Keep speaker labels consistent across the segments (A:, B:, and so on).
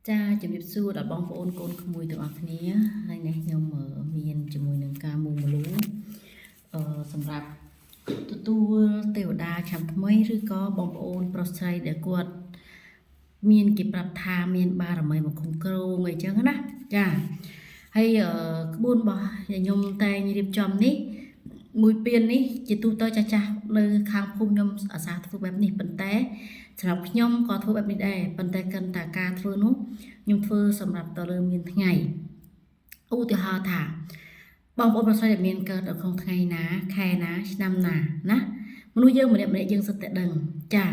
A: ចាជំរាបសួរដល់បងប្អូនកូនក្មួយទាំងអស់គ្នាហើយនេះខ្ញុំមានជាមួយនឹងការមូមលូសម្រាប់ទទួលទេវតាឆ្នាំថ្មីឬក៏បងប្អូនប្រុសស្រីដែលគាត់មានគេប្រាប់ថាមានបារមីមកគុំគ្រងអីចឹងណាចាហើយក្បួនរបស់ខ្ញុំតែងរៀបចំនេះមួយពៀននេះជាទូទៅចាស់នៅខាងភូមិខ្ញុំអាសាធ្វើបែបនេះប៉ុន្តែសម្រាប់ខ្ញុំក៏ធ្វើបែបនេះដែរប៉ុន្តែកិនតាការធ្វើនោះខ្ញុំធ្វើសម្រាប់តើលើមានថ្ងៃឧទាហរណ៍ថាបងប្អូនប្រុសស្រីដែលមានកើតនៅក្នុងថ្ងៃណាខែណាឆ្នាំណាណាមនុស្សយើងម្នាក់ៗយើងសិតតែដឹងចា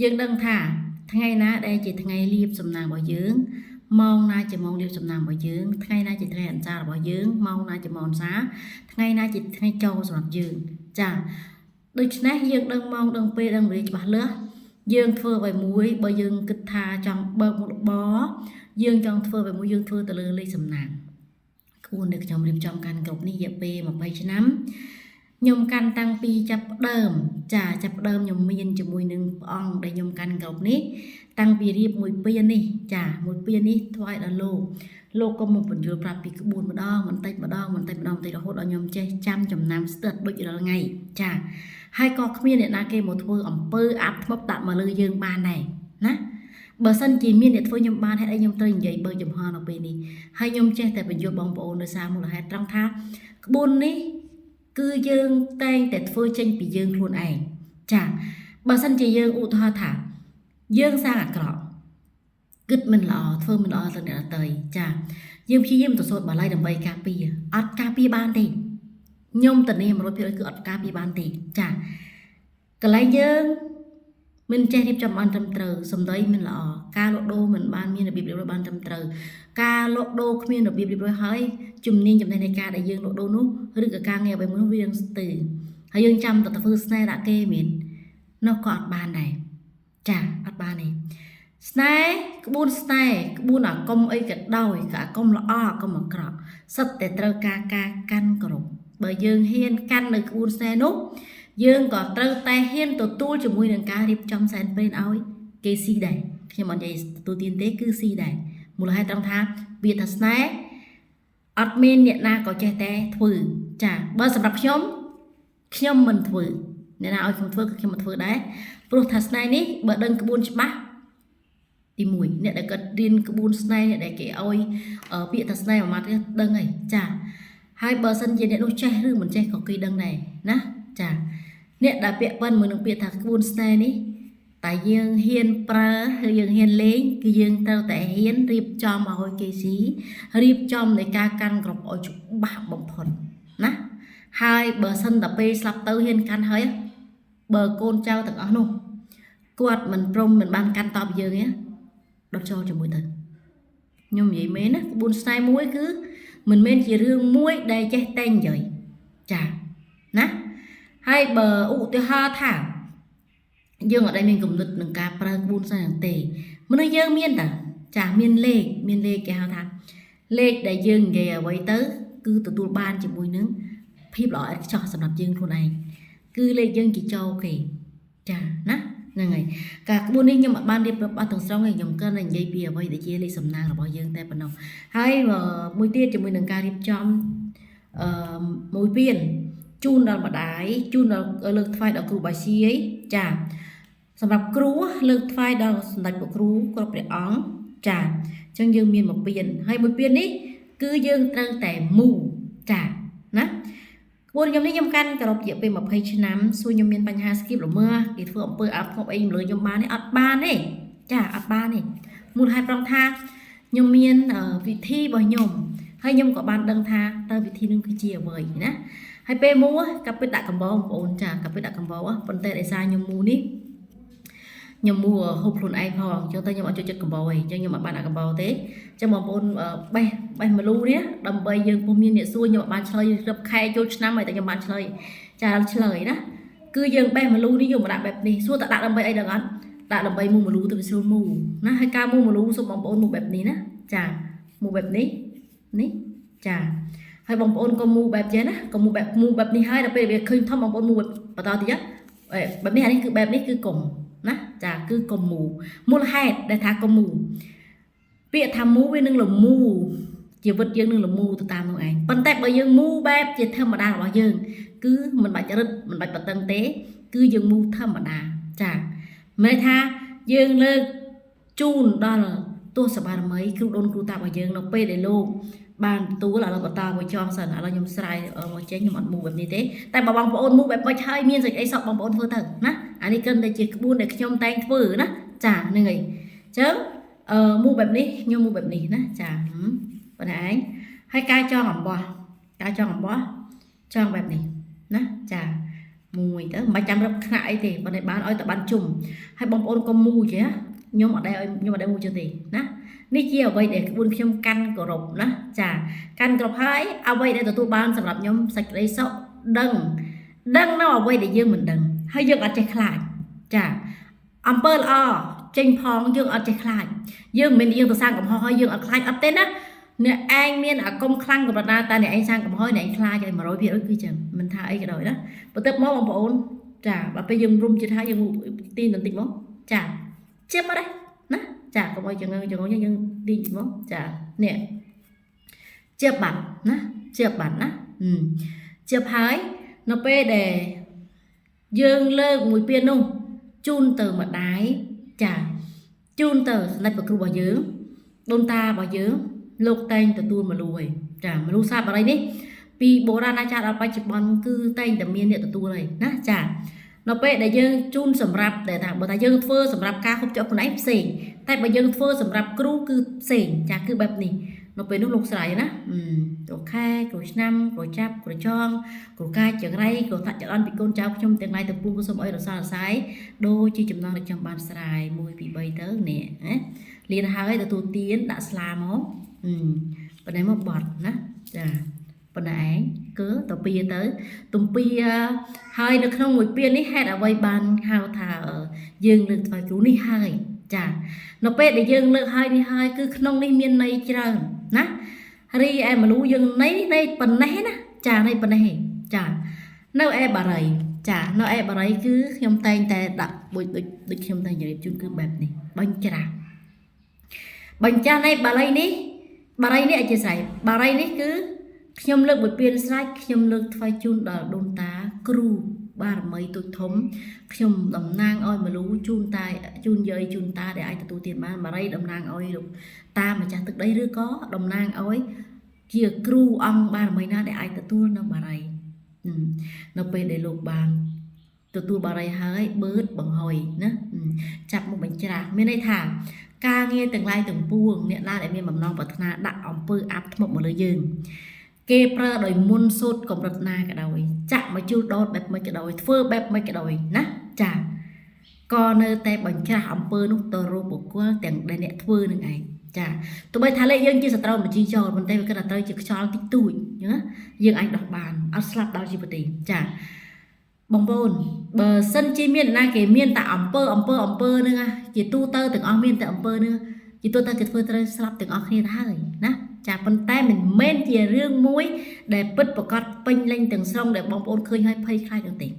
A: យើងដឹងថាថ្ងៃណាដែលជាថ្ងៃលៀបសំណាងរបស់យើងម៉ោងណាជាម៉ោងលៀបសំណាងរបស់យើងថ្ងៃណាជាថ្ងៃអន្សាររបស់យើងម៉ោងណាជាម៉ោងអន្សារថ្ងៃណាជាថ្ងៃចូលសម្រាប់យើងចាដូច្នេះយើងដឹងម៉ោងដឹងពេលដឹងវេលាច្បាស់លាស់យើងធ្វើអ្វីមួយបើយើងគិតថាចង់បើកមុខរបរយើងចង់ធ្វើអ្វីមួយយើងធ្វើទៅលើលេខសំណាងក្បួនដែលខ្ញុំរៀបចំកាន់គ្រប់នេះរយៈពេល20ឆ្នាំខ្ញុំកាន់តាំងពីចាប់ដើមចាចាប់ដើមខ្ញុំមានជាមួយនឹងព្រះអង្គដែលខ្ញុំកាន់គ្រប់នេះតាំងពីរៀបមួយពៀននេះចាមួយពៀននេះថ្វាយដល់លោកក៏មកបញ្យល់ប្រាប់ពីក្បួនម្ដងបន្តិចម្ដងរហូតដល់ខ្ញុំចេះចាំចំណាំស្ទើរដូចរាល់ថ្ងៃចាហើយក៏គ្មានអ្នកណាគេមកធ្វើអំពើអាប់ធ្មប់ដាក់មកលើយើងបានដែរណាបើសិនជាមានអ្នកធ្វើខ្ញុំបានហេតុអីខ្ញុំត្រូវនិយាយបើចំហនៅពេលនេះហើយខ្ញុំចេះតែបញ្យល់បងប្អូនដោយសារមូលហេតុត្រង់ថាក្បួននេះគឺយើងតែងតែធ្វើចេញពីយើងខ្លួនឯងចាបើសិនជាយើងឧទាហរណ៍ថាយើងសាងអាក្រក់គិតមិនល្អធ្វើមិនល្អទៅអ្នកដទៃចាយើងព្យាយាមទៅសូត្របាលីដើម្បីការពារអត់ការពារបានទេខ្ញុំតនី 100% គឺអត់ការពារបានទេចាកន្លែងយើងមិនចេះរៀបចំបានត្រឹមត្រូវសម្ដីមិនល្អការលក់ដូរមិនបានមានរបៀបរៀបរយបានត្រឹមត្រូវការលក់ដូរគ្មានរបៀបរៀបរយហើយជំនាញចំណេះនៃការដែលយើងលក់ដូរនោះឬក៏ការងារអ្វីមួយនោះវានឹងស្ទើរហើយយើងចាំតែធ្វើស្នេហ៍ដាក់គេមាននោះក៏អត់បានដែរចាអត់បានទេស្នេហ៍ក្បួនស្នេហ៍ក្បួនអាកុំអីក៏ដោយក៏អាកុំល្អអាកុំអាក្រក់សិតតែត្រូវការកាន់គ្រប់បើយើងហ៊ានកាន់នៅក្បួនស្នេហ៍នោះយើងក៏ត្រូវតែហ៊ានទទួលជាមួយនឹងការរៀបចំសែនព្រេនឲ្យគេស៊ីដែរខ្ញុំអត់និយាយទទួលទានទេគឺស៊ីដែរមូលហេតុត្រង់ថាវាថាស្នេហ៍អត់មានអ្នកណាក៏ចេះតែធ្វើចាបើសម្រាប់ខ្ញុំមិនធ្វើអ្នកណាឲ្យខ្ញុំធ្វើក៏ខ្ញុំមិនធ្វើដែរព្រោះថាស្នេហ៍នេះបើដឹងក្បួនច្បាស់ទី1អ្នកដែលគាត់រៀនក្បួនស្នេហ៍អ្នកដែលគេឲ្យពាក្យថាស្នេហ៍មួយម៉ាត់ទេដឹងហើយចាហើយបើសិនជាអ្នកនោះចេះឬមិនចេះក៏គេដឹងដែរណាចាអ្នកដែលពាក្យប៉ុនមួយនឹងពាក្យថាក្បួនស្នេហ៍នេះតែយើងហ៊ានប្រើឬយើងហ៊ានលេងគឺយើងត្រូវតែហ៊ានរៀបចំឲ្យគេស៊ីរៀបចំនៃការកាន់ក្របឲ្យច្បាស់បំផុតណាហើយបើសិនតែពេលស្លាប់ទៅហ៊ានកាន់ហើយបើកូនចៅទាំងអស់នោះគាត់មិនព្រមមិនបានកាន់តបយើងទេដុតចូលជាមួយទៅខ្ញុំនិយាយមែនណាក្បួនស្នេហ៍មួយគឺមិនមែនជារឿងមួយដែលចេះតែនិយាយចាណាហើយបើឧទាហរណ៍ថាយើងអត់ដែលមានគំនិតនឹងការប្រើក្បួនស្នេហ៍ទេមនុស្សយើងមានតាចាមានលេខគេហៅថាលេខដែលយើងនិយាយអ្វីទៅគឺទទួលបានជាមួយនឹងភាពល្អឥតខ្ចោះសម្រាប់យើងខ្លួនឯងគឺលេខយើងគេចូលគេចាណាហ្នឹងហើយការក្បួននេះខ្ញុំអត់បានរៀបរាប់អស់ទាំងស្រុងទេខ្ញុំគ្រាន់តែនិយាយពីអ្វីដែលជាលេខសំណាងរបស់យើងតែប៉ុណ្ណោះហើយមួយទៀតជាមួយនឹងការរៀបចំមួយពៀនជូនដល់ម្ដាយជូនដល់លើកថ្វាយដល់គ្រូបាស៊ីអីចាសម្រាប់គ្រូលើកថ្វាយដល់សម្ដេចព្រះគ្រូគ្រប់ព្រះអង្គចាអញ្ចឹងយើងមានមួយពៀនហើយមួយពៀននេះគឺយើងត្រូវតែមូចាណាក្បួនខ្ញុំនេះខ្ញុំកាន់គោរពរយៈពេល20ឆ្នាំសួរខ្ញុំមានបញ្ហាស្គីបល្មើគេធ្វើអំពើអាបធ្មប់អីលើខ្ញុំបានទេអត់បានទេចាអត់បានទេមូលហេតុត្រង់ថាខ្ញុំមានវិធីរបស់ខ្ញុំហើយខ្ញុំក៏បានដឹងថាតើវិធីនោះគឺជាអ្វីណាហើយពេលមូកាពិតដាក់កំបោរបងប្អូនចាកាពិតដាក់កំបោរប៉ុន្តែដោយសារខ្ញុំមូនេះខ្ញុំមូហូបខ្លួនឯងផងអញ្ចឹងទៅខ្ញុំអត់ចូលចិត្តកំបោរអីអញ្ចឹងខ្ញុំអត់បានដាក់កំបោរទេអញ្ចឹងបងប្អូនបេះមលូនេះដើម្បីយើងពុំមានអ្នកសួរខ្ញុំអត់បានឆ្លើយរឹបខែចូលឆ្នាំហើយតែខ្ញុំបានឆ្លើយចាឆ្លើយណាគឺយើងបេះមលូនេះយកមកដាក់បែបនេះសួរតើដាក់ដើម្បីអីដឹងអត់ដាក់ដើម្បីមូមលូទៅវាស្រួលមូណាហើយការមូមលូសូមបងប្អូនមូបែបនេះណាចាមូបែបនេះចាហើយបងប្អូនក៏មូបែបចេះណាក៏មូបែបនេះហើយដល់ពេលវាឃើញធំបងប្អូនមូបន្តទៀតបែបនេះអានេះគឺបែបនេះគឺកុំណាចាគឺកុំមូលហេតុដែលថាកុំមូ ពាក្យថាមូវានឹងលមូជីវិតយើងនឹងលមូទៅតាមនោះឯងប៉ុន្តែបើយើងមូបែបជាធម្មតារបស់យើងគឺមិនបាច់រឹតមិនបាច់បតឹងទេគឺយើងមូធម្មតាចាមិនថាយើងលើកជូនដល់ទស្សបារមីគ្រូដូនគ្រូតារបស់យើងនៅពេលដែលលោកបានទទួលឥឡូវបន្តមួយចងសិនឥឡូវខ្ញុំស្រ័យមកចេញខ្ញុំអត់មូបែបនេះទេតែបើបងប្អូនមូបែបមិនហើយមានសេចក្តីសុខបងប្អូនធ្វើទៅណាអានេះគិតតែជាក្បួនដែលខ្ញុំតែងធ្វើណាចាហ្នឹងហើយអញ្ចឹងមូបែបនេះខ្ញុំមូបែបនេះណាចាប៉ុណ្ណេះឯងហើយការចងអំបោះចងបែបនេះណាចាមួយទៅមិនចាំរឹបថ្នាក់អីទេប៉ុន្តែបានឲ្យតែបានជុំហើយបងប្អូនកុំមូចេះខ្ញុំអត់ដែលមូចឹងទេណានេះជាអ្វីដែលក្បួនខ្ញុំកាន់គោរពណាចាកាន់គោរពហើយអ្វីដែលទទួលបានសម្រាប់ខ្ញុំសេចក្តីសុខដឹងនៅអ្វីដែលយើងមិនដឹងហើយយើងអត់ចេះខ្លាចចាអំពើល្អចេញផងយើងអត់ចេះខ្លាចយើងមិនមែនយើងទៅសាងកំហុសហើយយើងអត់ខ្លាចអត់ទេណាអ្នកឯងមានអាគមខ្លាំងកម្រិតណាតែអ្នកឯងសាងកំហុសអ្នកឯងខ្លាចឲ្យ 100% គឺចឹងមិនថាអីក៏ដោយណាបន្ទាប់មកបងប្អូនចាបើពេលយើងរុំចិត្តហើយយើងទីបន្តិចមកចាជិបអត់ទេណាចាកុំឲ្យចងយើងទីមកចានេះជិបបាត់ណាជិបហើយនៅពេលដែលយើងលើកមួយពាននោះជូនទៅម្ដាយចាជូនទៅស្ដេចព្រះគ្រូរបស់យើងដូនតារបស់យើងលោកតែងទទួលមនុស្សហើយចាមនុស្សសាបរីនេះពីបុរាណចារដល់បច្ចុប្បន្នគឺតែងតែមានអ្នកទទួលហើយណាចានៅពេលដែលយើងជូនសម្រាប់តែថាបើថាយើងធ្វើសម្រាប់ការហូបចុកខ្លួនឯងផ្សេងតែបើយើងធ្វើសម្រាប់គ្រូគឺផ្សេងចាគឺបែបនេះនៅពេលនោះលោកស្រ័យណាគ្រូខែគ្រូឆ្នាំគ្រូចាប់គ្រូចងគ្រូកាយចង្រៃគ្រូថាក់ចរន្តពីកូនចៅខ្ញុំទាំងឡាយទាំងពួងក៏សូមអីរសាររសាយដូចជាចំណងដែលខ្ញុំបានស្រាយ1 2 3ទៅនេះណាលៀនហើយទទួលទានដាក់ស្លាមកប៉ុណ្ណេះមកបត់ណាចាប៉ុណ្ណេះឯងគឺទៅពីទៅទំពីហើយនៅក្នុងមួយពាននេះហេតុអ្វីបានហៅថាយើងលើកថ្វាយគ្រូនេះហើយចានៅពេលដែលយើងលើកហើយនេះហើយគឺក្នុងនេះមានន័យច្រើនណារីឯមនុស្សយើងន័យប៉ុណ្ណេះណាចាន័យប៉ុណ្ណេះចានៅឯបារីចានៅឯបារីគឺខ្ញុំតែងតែដាក់ដូចខ្ញុំតែងជម្រាបជូនគឺបែបនេះបញ្ច្រាស់នៃបារីនេះអធិស្ឋានបារីនេះគឺខ្ញុំលើកមួយពានស្រេចខ្ញុំលើកថ្វាយជូនដល់ដូនតាគ្រូបារមីទូចធំខ្ញុំតំណាងឲ្យមនុស្សជូនតាជូនយាយជូនតាដែលអាចទទួលទានបានបារីតំណាងឲ្យលោកតាម្ចាស់ទឹកដីឬក៏តំណាងឲ្យជាគ្រូអង្គបារមីណាដែលអាចទទួលនៅបារីនៅពេលដែលលោកបានទទួលបារីហើយបឺតបង្ហុយណាចាប់មកបញ្ច្រាស់មានន័យថាការងារទាំងឡាយទាំងពួងអ្នកណាដែលមានបំណងប្រាថ្នាដាក់អំពើអាប់ធ្មប់មកលើយើងគេប្រើដោយមុនសូត្រកម្រិតណាក៏ដោយចាក់មកជួលដោតបែបមិនក៏ដោយធ្វើបែបមិនក៏ដោយណាចាក៏នៅតែបញ្ច្រាស់អំពើនោះទៅរកបុគ្គលទាំងដែលអ្នកធ្វើនឹងឯងចាទោះបីថាលេខយើងជាសត្រូវបញ្ជីចោលប៉ុន្តែវាគិតថាត្រូវជាខ្យល់តិចតួចណាយើងអាចដោះបានអត់ស្លាប់ដល់ជីវិតទេចាបងប្អូនបើសិនជាមានណាគេមានតែអំពើនឹងជាទូទៅទាំងអស់មានតែអំពើនឹងជាទូទៅគេធ្វើត្រូវស្លាប់ទាំងអស់គ្នាទៅហើយណាចាប៉ុន្តែមិនមែនជារឿងមួយដែលពិតប្រកបពេញលេញទាំងស្រុងដែលបងប្អូនឃើញហើយភ័យខ្លាចនោះទេ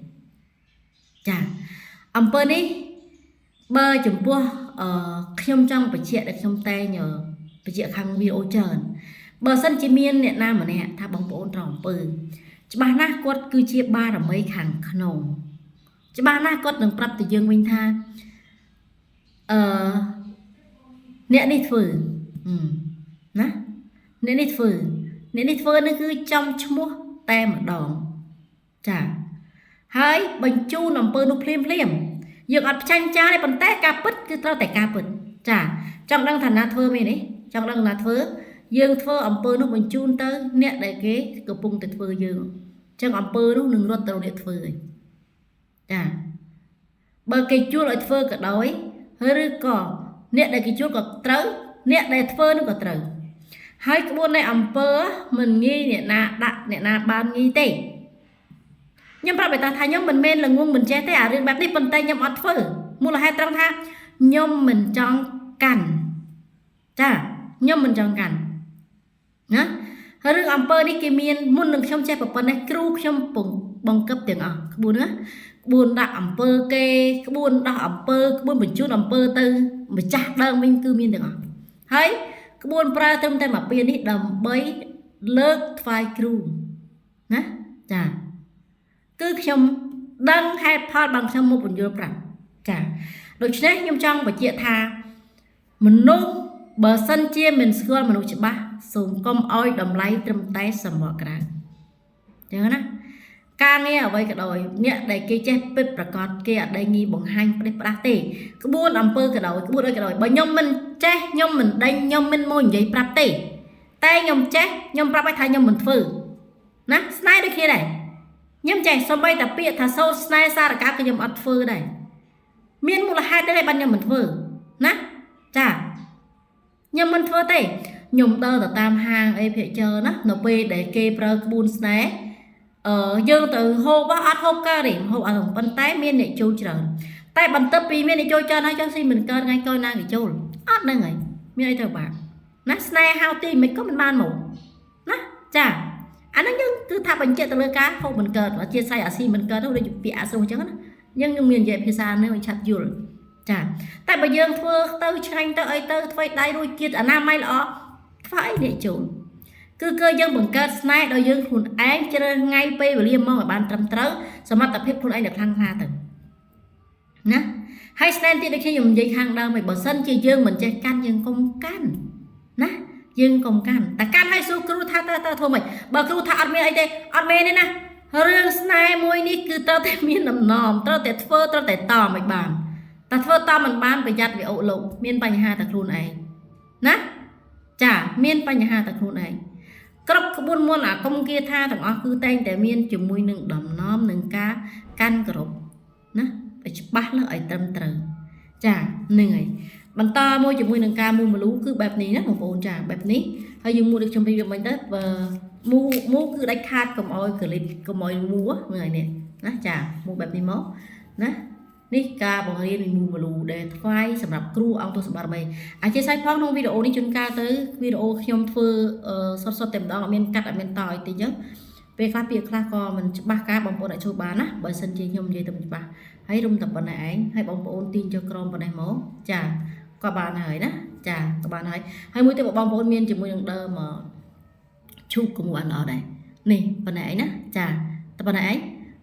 A: ចាអំពើនេះបើចំពោះខ្ញុំចង់បញ្ជាក់ដែលខ្ញុំតែងបញ្ជាក់ខាងវីដេអូច្រើនបើសិនជាមានអ្នកណាម្នាក់ថាបងប្អូនត្រូវអំពើច្បាស់ណាស់គាត់គឺជាបារមីខាងក្នុងច្បាស់ណាស់គាត់នឹងប្រាប់ទៅយើងវិញថាអ្នកនេះធ្វើណាអ្នកនេះធ្វើនេះគឺចំឈ្មោះតែម្ដងចាហើយបញ្ជូនអំពើនោះភ្លាមយើងអត់ផ្ចាញ់ចាទេប៉ុន្តែការពិតគឺត្រូវតែការពិតចាចង់ដឹងថាណាធ្វើមែនទេចង់ដឹងណាធ្វើយើងធ្វើអំពើនោះបញ្ជូនទៅអ្នកដែលគេកំពុងតែធ្វើយើងចឹងអំពើនោះនឹងរត់ទៅអ្នកធ្វើហើយចាបើគេជួលឲ្យធ្វើក៏ដោយឬក៏អ្នកដែលគេជួលក៏ត្រូវអ្នកដែលធ្វើនោះក៏ត្រូវហើយក្បួននៃអំពើមិនងាយអ្នកណាដាក់អ្នកណាបានងាយទេខ្ញុំប្រាប់ថាខ្ញុំមិនមែនល្ងងមិនចេះទេអារឿងបែបនេះប៉ុន្តែខ្ញុំអត់ធ្វើមូលហេតុត្រង់ថាខ្ញុំមិនចង់កាន់ចាខ្ញុំមិនចង់កាន់ណារឿងអំពើនេះគេមានមុននឹងខ្ញុំចេះប៉ុណ្ណេះគ្រូខ្ញុំបង្កឹបទាំងអស់ក្បួនណាក្បួនដាក់អំពើគេក្បួនដោះអំពើក្បួនបញ្ជូនអំពើទៅម្ចាស់ដើមវិញគឺមានទាំងអស់ហើយ ក្បួនប្រើត្រឹមតែមកពីនេះដើម្បីលើកថ្វាយគ្រូណាចាគឺខ្ញុំដឹងហេតុផលbằngខ្ញុំមកបញ្យល់ប្រាប់ចាដូច្នេះខ្ញុំចង់បញ្ជាក់ថាមនុស្សបើសិនជាមិនស្គាល់មនុស្សច្បាស់សូមកុំអោយតម្លៃត្រឹមតែសម្បកក្រៅចឹងណាការងារអ្វីក៏ដោយអ្នកដែលគេចេះពិតប្រកបគេអត់ដែលងីបង្ហាញផ្ដេសផ្ដាស់ទេក្បួនអំពើក៏ដោយក្បួនអីក៏ដោយបើខ្ញុំមិនចេះខ្ញុំមិនដេញខ្ញុំមិនមកនិយាយប្រាប់ទេតែខ្ញុំចេះខ្ញុំប្រាប់ឲ្យថាខ្ញុំមិនធ្វើណាស្នេហ៍ដូចគ្នាដែរខ្ញុំចេះសំបីតែពាក្យថាសូត្រស្នេហ៍សារកាក៏ខ្ញុំអត់ធ្វើដែរមានមូលហេតុទេបានខ្ញុំមិនធ្វើណាចាខ្ញុំមិនធ្វើទេខ្ញុំដើរទៅតាមហាងអីភាគច្រើនណានៅពេលដែលគេប្រើក្បួនស្នេហ៍យើងទៅហូបអត់ហូបកើតទេហូបអត់ប៉ុន្តែមានអ្នកចូលច្រើនតែបន្ទាប់ពីមានអ្នកចូលច្រើនហើយចុះស៊ីមិនកើតថ្ងៃក្រោយណាគេចូលអត់ហ្នឹងហើយមានអីទៅបាក់ណាស្នេហ៍ហៅទីមិនក៏មិនបានមកណាចាអាហ្នឹងយើងគឺថាបញ្ជាក់ទៅលើការហូបមិនកើតអធិស្ឋានអាស៊ីមិនកើតទៅដូចពាក្យអាសូរអញ្ចឹងណាយើងមាននិយាយភាសានេះឲ្យឆាប់យល់ចាតែបើយើងធ្វើទៅឆ្ងាញ់ទៅអីទៅធ្វើដៃរួចជាតិអនាម័យល្អធ្វើអីអ្នកចូលគឺយើងបង្កើតស្នេហ៍ដល់យើងខ្លួនឯងជ្រើសថ្ងៃពេលវេលាមកឲ្យបានត្រឹមត្រូវសមត្ថភាពខ្លួនឯងដល់ខ្លាំងក្លាទៅណាហើយស្នេហ៍ទៀតដូចខ្ញុំនិយាយខាងដើមហើយបើសិនជាយើងមិនចេះកាន់យើងកុំកាន់ណាយើងកុំកាន់តែកាន់ឲ្យសួរគ្រូថាតើធ្វើម៉េចបើគ្រូថាអត់មានអីទេអត់មានទេណារឿងស្នេហ៍មួយនេះគឺត្រូវតែមានដំណំត្រូវតែធ្វើត្រូវតែតមិនបានតែធ្វើតមិនបានប្រយ័ត្នវាអូលោកមានបញ្ហាតែខ្លួនឯងណាចាមានបញ្ហាតែខ្លួនឯងគ្រប់ក្បួនមុនអាកុំគាថាទាំងអស់គឺតែងតែមានជាមួយនឹងដំណំនឹងការកាន់គ្រប់ណាឲ្យច្បាស់លើឲ្យត្រឹមត្រូវចានឹងហើយបន្តមួយជាមួយនឹងការមូមលូគឺបែបនេះណាបងប្អូនចាបែបនេះហើយយើងមូដូចខ្ញុំរៀបមិញទៅបើមូគឺដាច់ខាតកុំអោយកលិតកុំអោយមូហ្នឹងហើយនេះណាចាមូបែបនេះមកណានេះការបង្រៀនមូមលូដែលថ្វាយសម្រាប់គ្រូអង្គទស្សនបារមីអធិស្ឋានផងក្នុងវីដេអូនេះជួនកាលទៅវីដេអូខ្ញុំធ្វើសុទ្ធតែម្ដងអត់មានកាត់អត់មានតឲ្យតិចអញ្ចឹងពេលខ្លះពាក្យខ្លះក៏មិនច្បាស់ការបងប្អូនអាចជួយបានណាបើសិនជាខ្ញុំនិយាយទៅច្បាស់ហើយរុំតែប៉ុណ្ណេះឯងហើយបងប្អូនទាញចុះក្រមប៉ុណ្ណេះមកចាក៏បានហើយណាចាក៏បានហើយមួយទៀតបងប្អូនមានជាមួយនឹងដើមឈូកក៏មួយបានល្អដែរនេះប៉ុណ្ណេះឯងណាចាតែប៉ុណ្ណេះឯង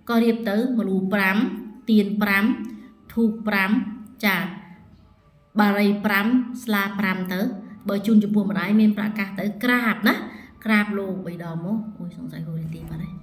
A: ក៏រៀបទៅមលូ5ទៀន5ធូប5ចាបារី5ស្លា5ទៅបើជូនចំពោះម្ដាយមានប្រកាសទៅក្រាបណាក្រាបលោក3ដងមកអូយសង្ស័យហូរនាទីបាត់ហើយ